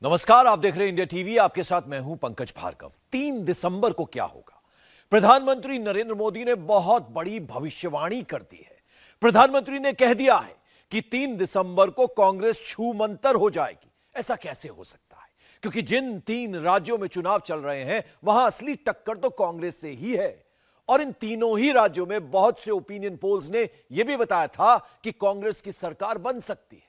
नमस्कार, आप देख रहे हैं इंडिया टीवी। आपके साथ मैं हूं पंकज भार्गव। 3 दिसंबर को क्या होगा? प्रधानमंत्री नरेंद्र मोदी ने बहुत बड़ी भविष्यवाणी कर दी है। प्रधानमंत्री ने कह दिया है कि 3 दिसंबर को कांग्रेस छूमंतर हो जाएगी। ऐसा कैसे हो सकता है? क्योंकि जिन 3 राज्यों में चुनाव चल रहे हैं वहां असली टक्कर तो कांग्रेस से ही है। और इन तीनों ही राज्यों में बहुत से ओपिनियन पोल्स ने यह भी बताया था कि कांग्रेस की सरकार बन सकती है।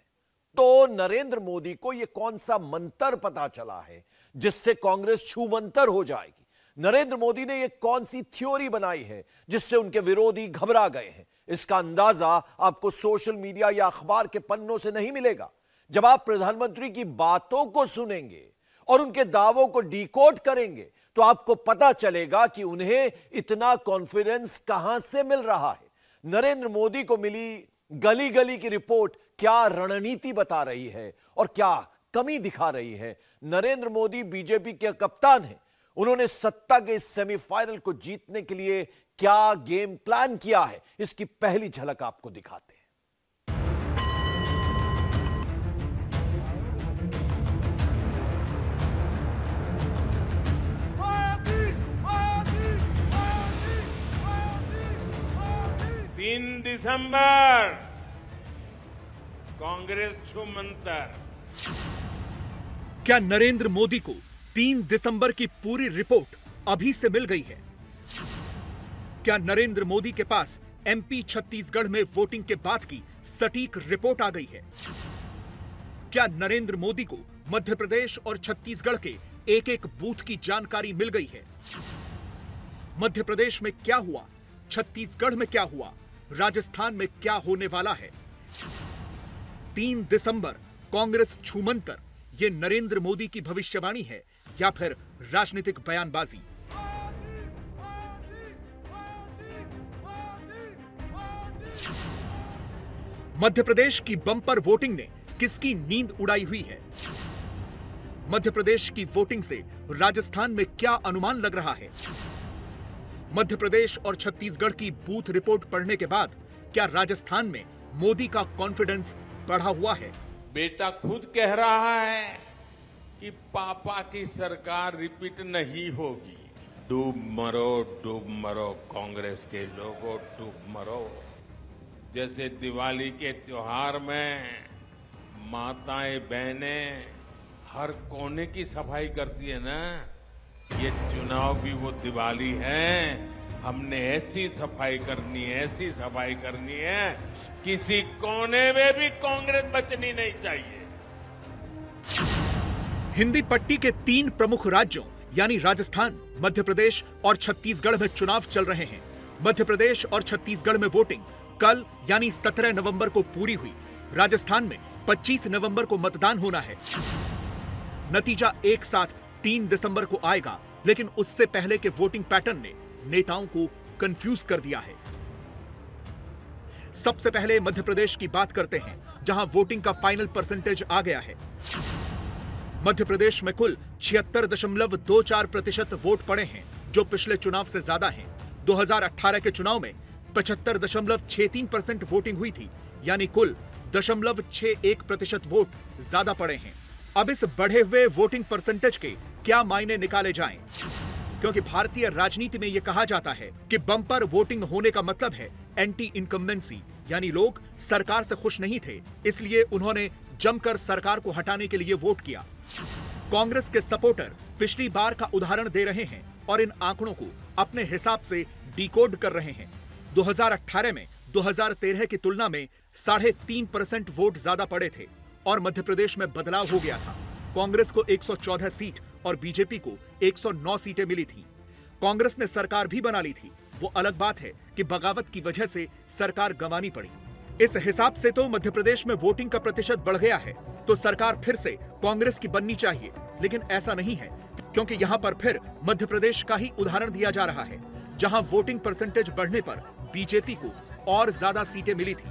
तो नरेंद्र मोदी को यह कौन सा मंत्र पता चला है जिससे कांग्रेस छूमंतर हो जाएगी? नरेंद्र मोदी ने यह कौन सी थ्योरी बनाई है जिससे उनके विरोधी घबरा गए हैं? इसका अंदाजा आपको सोशल मीडिया या अखबार के पन्नों से नहीं मिलेगा। जब आप प्रधानमंत्री की बातों को सुनेंगे और उनके दावों को डिकोड करेंगे तो आपको पता चलेगा कि उन्हें इतना कॉन्फिडेंस कहां से मिल रहा है। नरेंद्र मोदी को मिली गली गली की रिपोर्ट क्या रणनीति बता रही है और क्या कमी दिखा रही है? नरेंद्र मोदी बीजेपी के कप्तान हैं। उन्होंने सत्ता के इस सेमीफाइनल को जीतने के लिए क्या गेम प्लान किया है, इसकी पहली झलक आपको दिखाते हैं। तीन दिसंबर कांग्रेस छूमंतर। क्या नरेंद्र मोदी को 3 दिसंबर की पूरी रिपोर्ट अभी से मिल गई है? क्या नरेंद्र मोदी के पास एमपी छत्तीसगढ़ में वोटिंग के बाद की सटीक रिपोर्ट आ गई है? क्या नरेंद्र मोदी को मध्य प्रदेश और छत्तीसगढ़ के एक एक बूथ की जानकारी मिल गई है? मध्य प्रदेश में क्या हुआ, छत्तीसगढ़ में क्या हुआ, राजस्थान में क्या होने वाला है? 3 दिसंबर कांग्रेस छूमंतर, ये नरेंद्र मोदी की भविष्यवाणी है या फिर राजनीतिक बयानबाजी? मध्य प्रदेश की बम्पर वोटिंग ने किसकी नींद उड़ाई हुई है? मध्य प्रदेश की वोटिंग से राजस्थान में क्या अनुमान लग रहा है? मध्य प्रदेश और छत्तीसगढ़ की बूथ रिपोर्ट पढ़ने के बाद क्या राजस्थान में मोदी का कॉन्फिडेंस बढ़ा हुआ है? बेटा खुद कह रहा है कि पापा की सरकार रिपीट नहीं होगी। डूब मरो कांग्रेस के लोगों, डूब मरो। जैसे दिवाली के त्योहार में माताएं बहनें हर कोने की सफाई करती है ना, ये चुनाव भी वो दिवाली है। हमने ऐसी सफाई करनी है, किसी कोने में भी कांग्रेस बचनी नहीं चाहिए। हिंदी पट्टी के 3 प्रमुख राज्यों यानी राजस्थान, मध्य प्रदेश और छत्तीसगढ़ में चुनाव चल रहे हैं। मध्य प्रदेश और छत्तीसगढ़ में वोटिंग कल यानी 17 नवंबर को पूरी हुई। राजस्थान में 25 नवंबर को मतदान होना है। नतीजा एक साथ 3 दिसंबर को आएगा, लेकिन उससे पहले के वोटिंग पैटर्न ने नेताओं को कंफ्यूज कर दिया है। सबसे पहले मध्य प्रदेश की बात करते हैं, जहां वोटिंग का फाइनल परसेंटेज आ गया है। मध्य प्रदेश में कुल 76.24% वोट पड़े हैं, जो पिछले चुनाव से ज्यादा हैं। 2018 के चुनाव में 75.63% वोटिंग हुई थी, यानी कुल 0.61% वोट ज्यादा पड़े हैं। अब इस बढ़े हुए वोटिंग परसेंटेज के क्या मायने निकाले जाएं? क्योंकि भारतीय राजनीति में यह कहा जाता है कि बम्पर वोटिंग होने का मतलब है एंटी इनकम्बेंसी, यानी लोग सरकार से खुश नहीं थे, इसलिए उन्होंने जमकर सरकार को हटाने के लिए वोट किया। कांग्रेस के सपोर्टर पिछली बार का उदाहरण दे रहे हैं और इन आंकड़ों को अपने हिसाब से डिकोड कर रहे हैं। 2018 में 2013 की तुलना में 3.5% वोट ज्यादा पड़े थे और मध्य प्रदेश में बदलाव हो गया था। कांग्रेस को 114 सीट और बीजेपी को 109 सीटें मिली थी। कांग्रेस ने सरकार भी बना ली थी। वो अलग बात है कि बगावत की वजह से सरकार गंवानी पड़ी। इस हिसाब से तो मध्य प्रदेश में वोटिंग का प्रतिशत बढ़ गया है, तो सरकार फिर से कांग्रेस की बननी चाहिए। लेकिन ऐसा नहीं है, क्योंकि यहाँ पर फिर मध्य प्रदेश का ही उदाहरण दिया जा रहा है, जहाँ वोटिंग परसेंटेज बढ़ने पर बीजेपी को और ज्यादा सीटें मिली थी।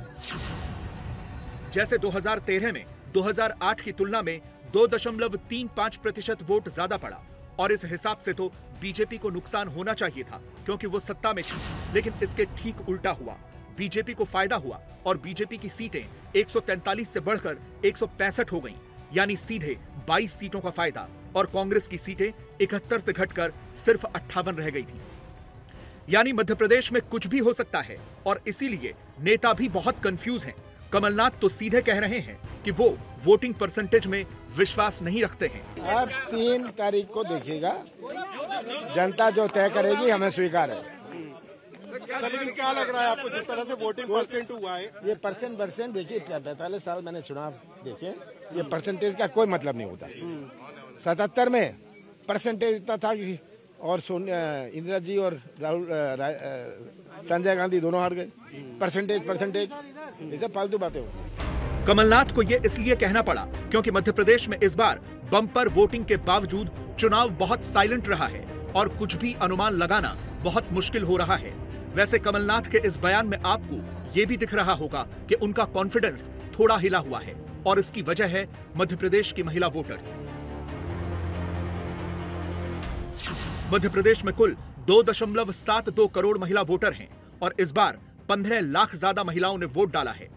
जैसे 2013 में 2008 की तुलना में 2.35% वोट ज्यादा पड़ा और इस हिसाब से तो बीजेपी को नुकसान होना चाहिए था, क्योंकि वो सत्ता में थी। लेकिन इसके ठीक उल्टा हुआ। बीजेपी को फायदा हुआ और बीजेपी की सीटें 143 से बढ़कर 165 हो गईं। यानी सीधे 22 सीटों का फायदा और कांग्रेस की सीटें 71 से घटकर सिर्फ 58 रह गई थी। यानी मध्य प्रदेश में कुछ भी हो सकता है और इसीलिए नेता भी बहुत कंफ्यूज हैं। कमलनाथ तो सीधे कह रहे हैं कि वो वोटिंग परसेंटेज में विश्वास नहीं रखते हैं। अब 3 तारीख को देखिएगा, जनता जो तय करेगी हमें स्वीकार है। लेकिन क्या लग रहा है आपको जिस तरह से वोटिंग परसेंट हुआ है? ये परसेंट देखिए, 45 साल मैंने चुनाव देखे, ये परसेंटेज का कोई मतलब नहीं होता। 77 में परसेंटेज इतना था कि और इंदिरा जी और राहुल संजय गांधी दोनों हार गए। परसेंटेज ये फालतू बातें होती हैं। कमलनाथ को ये इसलिए कहना पड़ा क्योंकि मध्य प्रदेश में इस बार बम्पर वोटिंग के बावजूद चुनाव बहुत साइलेंट रहा है और कुछ भी अनुमान लगाना बहुत मुश्किल हो रहा है। वैसे कमलनाथ के इस बयान में आपको ये भी दिख रहा होगा कि उनका कॉन्फिडेंस थोड़ा हिला हुआ है और इसकी वजह है मध्य प्रदेश की महिला वोटर्स। मध्य प्रदेश में कुल 2.72 करोड़ महिला वोटर हैं और इस बार 15 लाख ज्यादा महिलाओं ने वोट डाला है।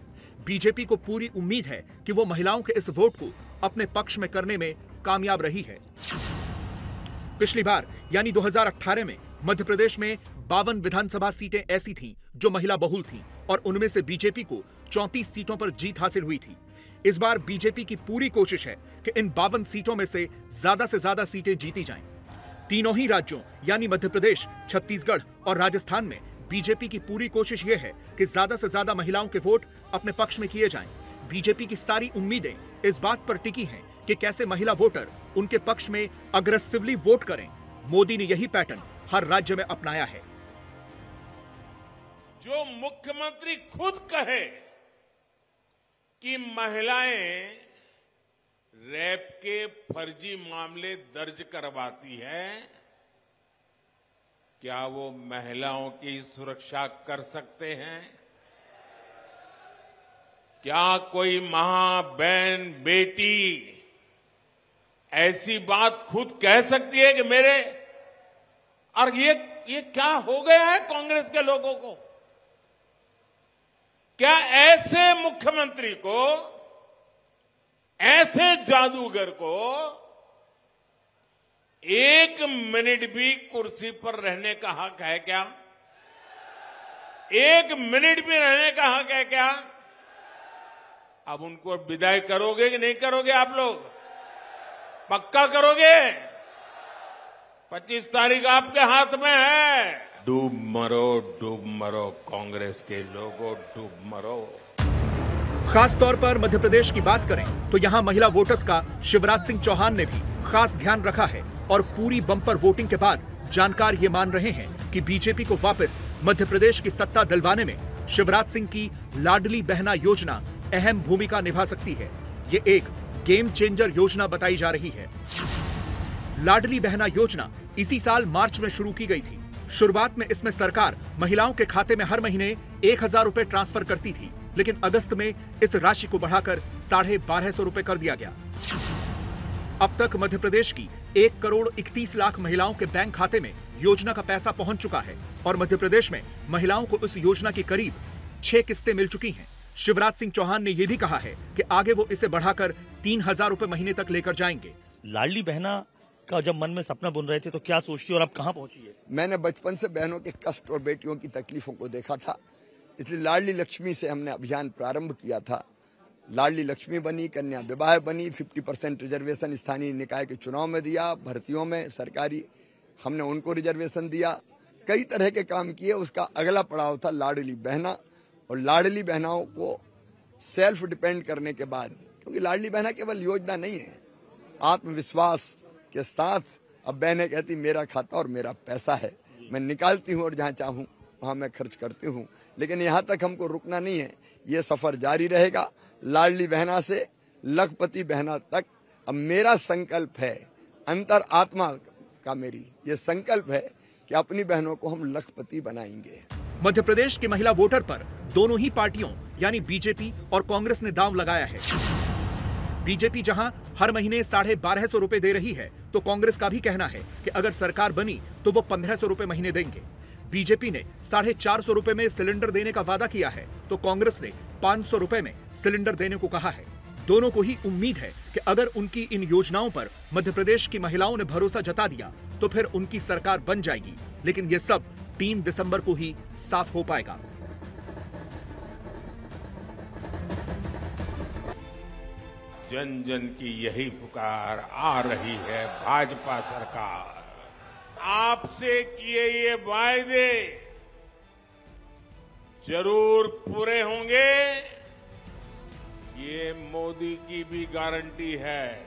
बीजेपी को पूरी उम्मीद है कि वो महिलाओं के इस वोट को अपने पक्ष में करने में कामयाब रही है। पिछली बार यानी 2018 में मध्य प्रदेश में 52 विधानसभा सीटें ऐसी थीं जो महिला बहुल थीं और उनमें से बीजेपी को 34 सीटों पर जीत हासिल हुई थी। इस बार बीजेपी की पूरी कोशिश है कि इन 52 सीटों में से ज्यादा सीटें जीती जाएं। तीनों ही राज्यों यानी मध्य प्रदेश, छत्तीसगढ़ और राजस्थान में बीजेपी की पूरी कोशिश यह है कि ज्यादा से ज्यादा महिलाओं के वोट अपने पक्ष में किए जाएं। बीजेपी की सारी उम्मीदें इस बात पर टिकी हैं कि कैसे महिला वोटर उनके पक्ष में अग्रेसिवली वोट करें। मोदी ने यही पैटर्न हर राज्य में अपनाया है। जो मुख्यमंत्री खुद कहे कि महिलाएं रेप के फर्जी मामले दर्ज करवाती है, क्या वो महिलाओं की सुरक्षा कर सकते हैं? क्या कोई मां, बहन, बेटी ऐसी बात खुद कह सकती है कि मेरे और ये क्या हो गया है कांग्रेस के लोगों को? क्या ऐसे मुख्यमंत्री को, ऐसे जादूगर को 1 मिनट भी कुर्सी पर रहने का हक है क्या? 1 मिनट भी रहने का हक है क्या? अब उनको विदाई करोगे कि नहीं करोगे? आप लोग पक्का करोगे? 25 तारीख आपके हाथ में है। डूब मरो कांग्रेस के लोगों, डूब मरो। खास तौर पर मध्य प्रदेश की बात करें तो यहां महिला वोटर्स का शिवराज सिंह चौहान ने भी खास ध्यान रखा है और पूरी बम्पर वोटिंग के बाद जानकार ये मान रहे हैं कि बीजेपी को वापस मध्य प्रदेश की सत्ता दिलवाने में शिवराज सिंह की लाडली बहना योजना अहम भूमिका निभा सकती है। ये एक गेम चेंजर योजना बताई जा रही है। लाडली बहना योजना इसी साल मार्च में शुरू की गई थी। शुरुआत में इसमें सरकार महिलाओं के खाते में हर महीने 1000 रुपए ट्रांसफर करती थी, लेकिन अगस्त में इस राशि को बढ़ाकर 1250 रुपए कर दिया गया। अब तक मध्य प्रदेश की 1,31,00,000 महिलाओं के बैंक खाते में योजना का पैसा पहुंच चुका है और मध्य प्रदेश में महिलाओं को इस योजना की करीब 6 किस्तें मिल चुकी हैं। शिवराज सिंह चौहान ने यह भी कहा है कि आगे वो इसे बढ़ाकर 3000 रुपए महीने तक लेकर जाएंगे। लाडली बहना का जब मन में सपना बुन रहे थे तो क्या सोचती और अब कहां पहुंची है? मैंने बचपन से बहनों के कष्ट और बेटियों की तकलीफों को देखा था, इसलिए लाडली लक्ष्मी से हमने अभियान प्रारंभ किया था। लाडली लक्ष्मी बनी, कन्या विवाह बनी, 50% रिजर्वेशन स्थानीय निकाय के चुनाव में दिया, भर्तियों में सरकारी हमने उनको रिजर्वेशन दिया, कई तरह के काम किए। उसका अगला पड़ाव था लाडली बहना, और लाडली बहनाओं को सेल्फ डिपेंड करने के बाद, क्योंकि लाडली बहना केवल योजना नहीं है, आत्मविश्वास के साथ अब बहनें कहती मेरा खाता और मेरा पैसा है, मैं निकालती हूँ और जहाँ चाहूँ वहाँ मैं खर्च करती हूँ। लेकिन यहाँ तक हमको रुकना नहीं है, ये सफर जारी रहेगा। लाडली बहना से लखपति बहना तक अब मेरा संकल्प है, अंतर आत्मा का मेरी ये संकल्प है कि अपनी बहनों को हम लखपति बनाएंगे। मध्य प्रदेश की महिला वोटर पर दोनों ही पार्टियों यानी बीजेपी और कांग्रेस ने दांव लगाया है। बीजेपी जहां हर महीने 1250 रुपए दे रही है, तो कांग्रेस का भी कहना है कि अगर सरकार बनी तो वो 1500 रुपए महीने देंगे। बीजेपी ने 450 रुपए में सिलेंडर देने का वादा किया है, तो कांग्रेस ने 500 रुपए में सिलेंडर देने को कहा है। दोनों को ही उम्मीद है कि अगर उनकी इन योजनाओं पर मध्य प्रदेश की महिलाओं ने भरोसा जता दिया तो फिर उनकी सरकार बन जाएगी। लेकिन ये सब 3 दिसंबर को ही साफ हो पाएगा। जन जन की यही पुकार आ रही है। भाजपा सरकार आपसे किए ये वायदे जरूर पूरे होंगे, ये मोदी की भी गारंटी है।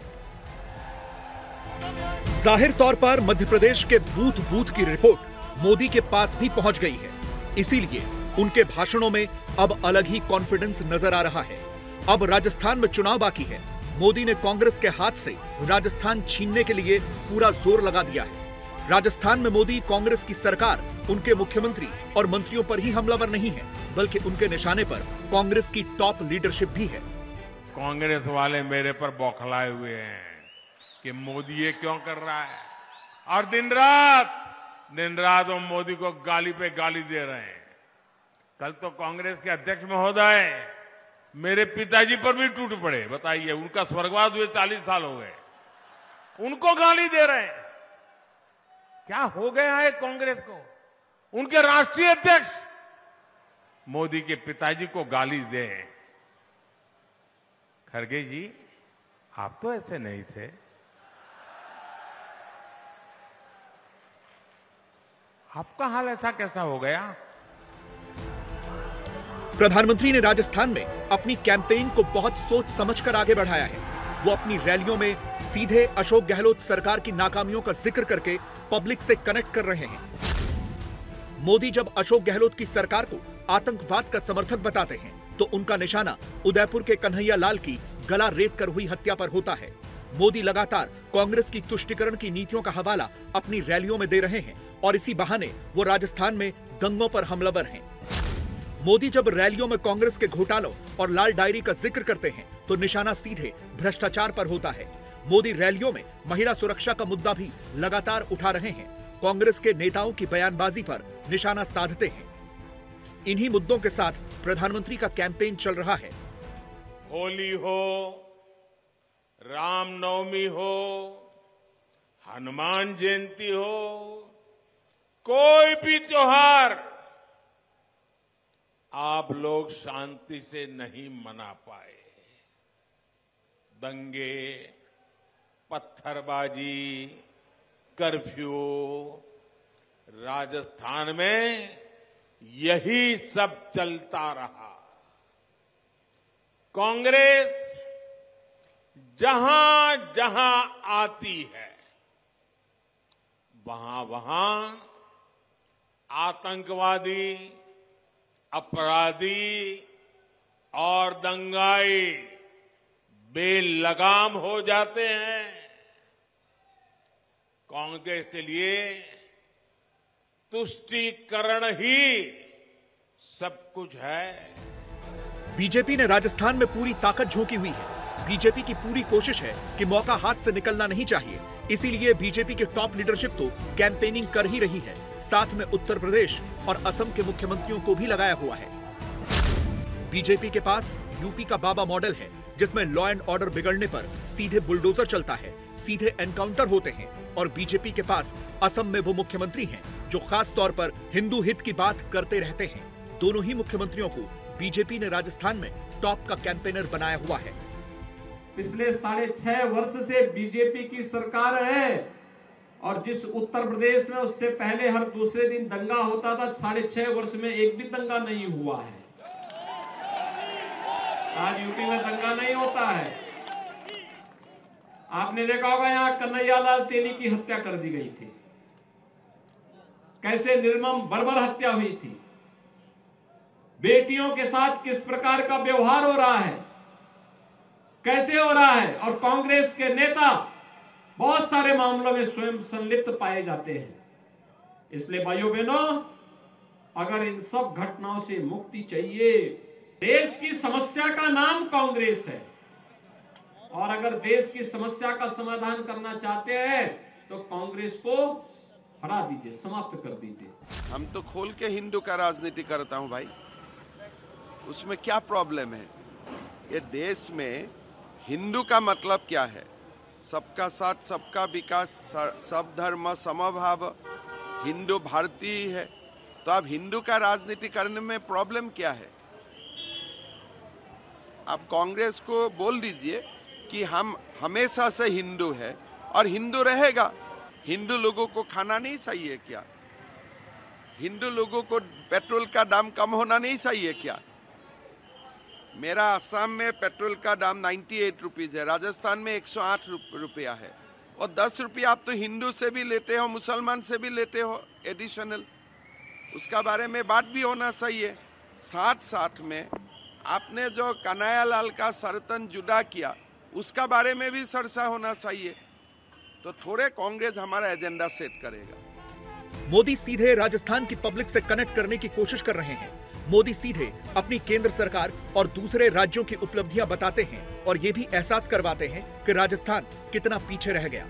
जाहिर तौर पर मध्य प्रदेश के बूथ बूथ की रिपोर्ट मोदी के पास भी पहुंच गई है। इसीलिए उनके भाषणों में अब अलग ही कॉन्फिडेंस नजर आ रहा है। अब राजस्थान में चुनाव बाकी है। मोदी ने कांग्रेस के हाथ से राजस्थान छीनने के लिए पूरा जोर लगा दिया है। राजस्थान में मोदी कांग्रेस की सरकार, उनके मुख्यमंत्री और मंत्रियों पर ही हमलावर नहीं है, बल्कि उनके निशाने पर कांग्रेस की टॉप लीडरशिप भी है। कांग्रेस वाले मेरे पर बौखलाए हुए हैं कि मोदी ये क्यों कर रहा है, और दिन रात वो मोदी को गाली पे गाली दे रहे हैं। कल तो कांग्रेस के अध्यक्ष महोदय मेरे पिताजी पर भी टूट पड़े। बताइए, उनका स्वर्गवास हुए 40 साल हो गए, उनको गाली दे रहे हैं। क्या हो गया है कांग्रेस को? उनके राष्ट्रीय अध्यक्ष मोदी के पिताजी को गाली दें। खड़गे जी, आप तो ऐसे नहीं थे। आपका हाल ऐसा कैसा हो गया? प्रधानमंत्री ने राजस्थान में अपनी कैंपेन को बहुत सोच समझकर आगे बढ़ाया है। वो अपनी रैलियों में सीधे अशोक गहलोत सरकार की नाकामियों का जिक्र करके पब्लिक से कनेक्ट कर रहे हैं। मोदी जब अशोक गहलोत की सरकार को आतंकवाद का समर्थक बताते हैं तो उनका निशाना उदयपुर के कन्हैया लाल की गला रेत कर हुई हत्या पर होता है। मोदी लगातार कांग्रेस की तुष्टीकरण की नीतियों का हवाला अपनी रैलियों में दे रहे हैं और इसी बहाने वो राजस्थान में दंगों पर हमलावर हैं। मोदी जब रैलियों में कांग्रेस के घोटालों और लाल डायरी का जिक्र करते हैं तो निशाना सीधे भ्रष्टाचार पर होता है। मोदी रैलियों में महिला सुरक्षा का मुद्दा भी लगातार उठा रहे हैं। कांग्रेस के नेताओं की बयानबाजी पर निशाना साधते हैं। इन्हीं मुद्दों के साथ प्रधानमंत्री का कैंपेन चल रहा है। होली हो, रामनवमी हो, हनुमान जयंती हो, कोई भी त्योहार आप लोग शांति से नहीं मना पाए। दंगे, पत्थरबाजी, कर्फ्यू, राजस्थान में यही सब चलता रहा। कांग्रेस जहां जहां आती है वहां वहां आतंकवादी, अपराधी और दंगाई बेलगाम हो जाते हैं। कांग्रेस के लिए तुष्टीकरण ही सब कुछ है। बीजेपी ने राजस्थान में पूरी ताकत झोंकी हुई है। बीजेपी की पूरी कोशिश है कि मौका हाथ से निकलना नहीं चाहिए। इसीलिए बीजेपी की टॉप लीडरशिप तो कैंपेनिंग कर ही रही है। साथ में उत्तर प्रदेश और असम के मुख्यमंत्रियों को भी लगाया हुआ है। बीजेपी के पास यूपी का बाबा मॉडल है, जिसमें लॉ एंड ऑर्डर बिगड़ने पर सीधे बुलडोजर चलता है, सीधे एनकाउंटर होते हैं। और बीजेपी के पास असम में वो मुख्यमंत्री हैं जो खास तौर पर हिंदू हित की बात करते रहते हैं। दोनों ही मुख्यमंत्रियों को बीजेपी ने राजस्थान में टॉप का कैंपेनर बनाया हुआ है। पिछले 6.5 वर्ष से बीजेपी की सरकार है और जिस उत्तर प्रदेश में उससे पहले हर दूसरे दिन दंगा होता था, 6.5 वर्ष में एक भी दंगा नहीं हुआ है। आज यूपी में दंगा नहीं होता है। आपने देखा होगा यहां कन्हैयालाल तेली की हत्या कर दी गई थी। कैसे निर्मम बर्बर हत्या हुई थी। बेटियों के साथ किस प्रकार का व्यवहार हो रहा है, कैसे हो रहा है। और कांग्रेस के नेता बहुत सारे मामलों में स्वयं संलिप्त पाए जाते हैं। इसलिए भाइयों बहनों, अगर इन सब घटनाओं से मुक्ति चाहिए, देश की समस्या का नाम कांग्रेस है और अगर देश की समस्या का समाधान करना चाहते हैं तो कांग्रेस को हटा दीजिए, समाप्त कर दीजिए। हम तो खोल के हिंदू का राजनीति करता हूं भाई, उसमें क्या प्रॉब्लम है। ये देश में हिंदू का मतलब क्या है? सबका साथ, सबका विकास, सब धर्म समभाव, हिंदू भारतीय है। तो अब हिंदू का राजनीति करने में प्रॉब्लम क्या है? आप कांग्रेस को बोल दीजिए कि हम हमेशा से हिंदू है और हिंदू रहेगा। हिंदू लोगों को खाना नहीं चाहिए क्या? हिंदू लोगों को पेट्रोल का दाम कम होना नहीं चाहिए क्या? मेरा असम में पेट्रोल का दाम 98 रुपीज है, राजस्थान में 108 रुपया है, और 10 रुपया आप तो हिंदू से भी लेते हो, मुसलमान से भी लेते हो एडिशनल। उसका बारे में बात भी होना चाहिए। साथ साथ में आपने जो कन्हैयालाल का सर्तन जुदा किया, उसका बारे में भी चर्चा होना चाहिए। तो थोड़े कांग्रेस हमारा एजेंडा सेट करेगा। मोदी सीधे राजस्थान की पब्लिक से कनेक्ट करने की कोशिश कर रहे हैं। मोदी सीधे अपनी केंद्र सरकार और दूसरे राज्यों की उपलब्धियां बताते हैं और ये भी एहसास करवाते हैं कि राजस्थान कितना पीछे रह गया।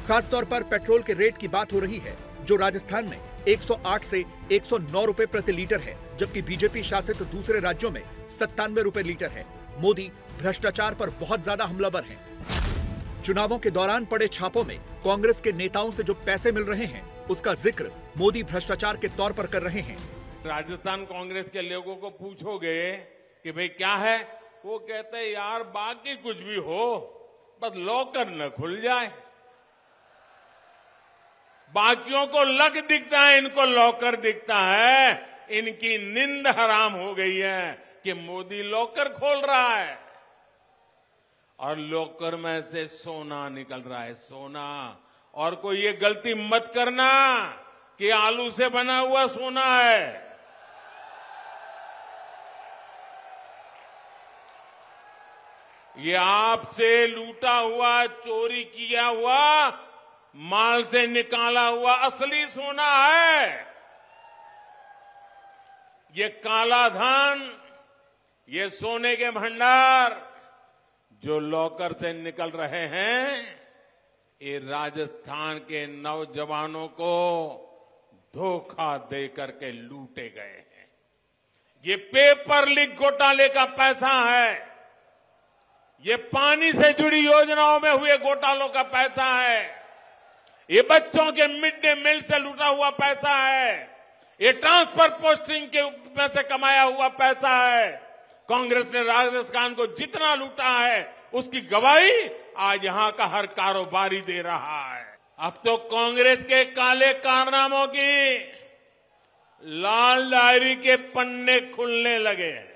खासतौर पर पेट्रोल के रेट की बात हो रही है, जो राजस्थान में 108 से 109 रुपए प्रति लीटर है, जबकि बीजेपी शासित दूसरे राज्यों में 97 रुपए लीटर है। मोदी भ्रष्टाचार पर बहुत ज्यादा हमलावर हैं। चुनावों के दौरान पड़े छापों में कांग्रेस के नेताओं से जो पैसे मिल रहे हैं, उसका जिक्र मोदी भ्रष्टाचार के तौर पर कर रहे हैं। राजस्थान कांग्रेस के लोगों को पूछोगे कि भाई क्या है, वो कहते हैं यार बाकी कुछ भी हो, बस लॉकर न खुल जाए। बाकियों को लक दिखता है, इनको लॉकर दिखता है। इनकी नींद हराम हो गई है कि मोदी लॉकर खोल रहा है और लॉकर में से सोना निकल रहा है, सोना। और कोई ये गलती मत करना कि आलू से बना हुआ सोना है। ये आपसे लूटा हुआ, चोरी किया हुआ माल से निकाला हुआ असली सोना है। ये काला धन, ये सोने के भंडार जो लॉकर से निकल रहे हैं, ये राजस्थान के नौजवानों को धोखा दे करके लूटे गए हैं। ये पेपर लीक घोटाले का पैसा है, ये पानी से जुड़ी योजनाओं में हुए घोटालों का पैसा है, ये बच्चों के मिड डे मील से लूटा हुआ पैसा है, ये ट्रांसफर पोस्टिंग के में से कमाया हुआ पैसा है। कांग्रेस ने राजस्थान को जितना लूटा है, उसकी गवाही आज यहां का हर कारोबारी दे रहा है। अब तो कांग्रेस के काले कारनामों की लाल डायरी के पन्ने खुलने लगे हैं।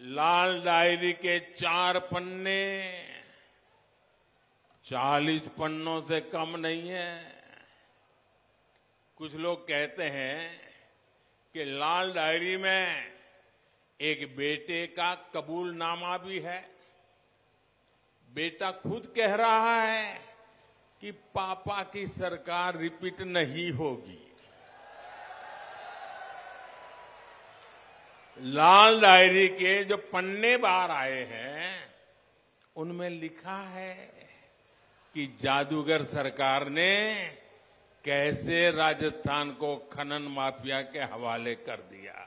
लाल डायरी के 4 पन्ने 40 पन्नों से कम नहीं है। कुछ लोग कहते हैं कि लाल डायरी में एक बेटे का कबूलनामा भी है। बेटा खुद कह रहा है कि पापा की सरकार रिपीट नहीं होगी। लाल डायरी के जो पन्ने बाहर आए हैं, उनमें लिखा है कि जादूगर सरकार ने कैसे राजस्थान को खनन माफिया के हवाले कर दिया।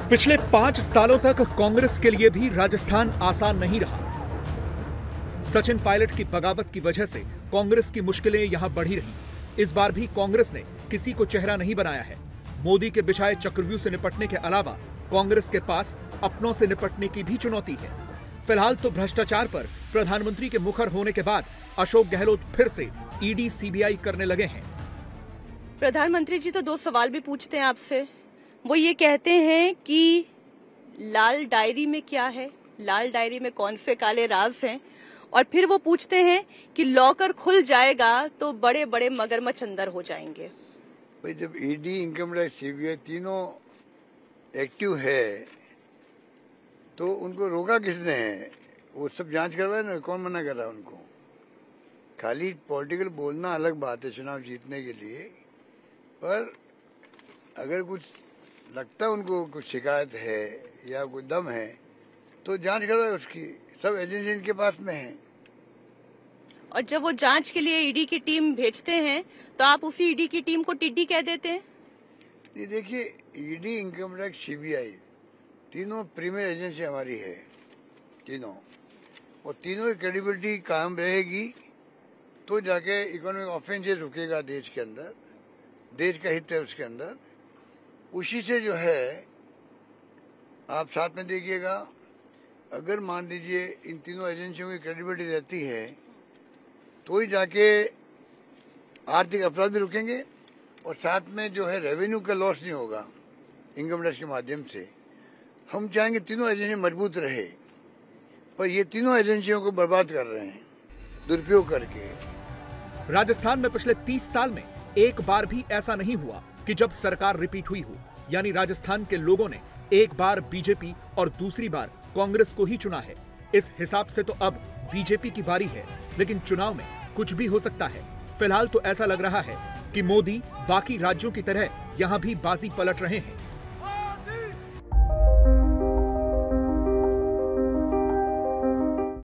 पिछले 5 सालों तक कांग्रेस के लिए भी राजस्थान आसान नहीं रहा। सचिन पायलट की बगावत की वजह से कांग्रेस की मुश्किलें यहां बढ़ी रही। इस बार भी कांग्रेस ने किसी को चेहरा नहीं बनाया है। मोदी के बिछाए चक्रव्यूह से निपटने के अलावा कांग्रेस के पास अपनों से निपटने की भी चुनौती है। फिलहाल तो भ्रष्टाचार पर प्रधानमंत्री के मुखर होने के बाद अशोक गहलोत फिर से ईडी सीबीआई करने लगे हैं। प्रधानमंत्री जी तो 2 सवाल भी पूछते हैं आपसे। वो ये कहते हैं कि लाल डायरी में क्या है, लाल डायरी में कौन से काले राज हैं, और फिर वो पूछते हैं कि लॉकर खुल जाएगा तो बड़े बड़े मगरमच्छ अंदर हो जाएंगे। भाई जब ईडी, इनकम टैक्स, सीबीआई तीनों एक्टिव है तो उनको रोका किसने है? वो सब जांच करवाए ना, कौन मना कर रहा है उनको? खाली पॉलिटिकल बोलना अलग बात है चुनाव जीतने के लिए, पर अगर कुछ लगता है उनको कुछ शिकायत है या कोई दम है तो जांच करवाए उसकी। सब एजेंसी इनके पास में है। और जब वो जांच के लिए ईडी की टीम भेजते हैं तो आप उसी ईडी की टीम को टिड्डी कह देते हैं। ये देखिए, ईडी, इनकम टैक्स, सीबीआई तीनों प्रीमियर एजेंसी हमारी है, तीनों, और तीनों की क्रेडिबिलिटी कायम रहेगी तो जाके इकोनॉमिक ऑफेंसेस रुकेगा देश के अंदर, देश का हित है उसके अंदर। उसी से जो है आप साथ में देखिएगा, अगर मान लीजिए इन तीनों एजेंसियों की क्रेडिबिलिटी रहती है तो ही जाके आर्थिक अपराध भी रुकेंगे और साथ में जो है रेवेन्यू का लॉस नहीं होगा इनकम टैक्स के माध्यम से। हम चाहेंगे तीनों एजेंसियां मजबूत रहे, पर ये तीनों एजेंसियों को बर्बाद कर रहे हैं दुरुपयोग करके। राजस्थान में पिछले 30 साल में एक बार भी ऐसा नहीं हुआ कि जब सरकार रिपीट हुई हो, यानी राजस्थान के लोगों ने एक बार बीजेपी और दूसरी बार कांग्रेस को ही चुना है। इस हिसाब से तो अब बीजेपी की बारी है, लेकिन चुनाव में कुछ भी हो सकता है। फिलहाल तो ऐसा लग रहा है कि मोदी बाकी राज्यों की तरह यहां भी बाजी पलट रहे हैं।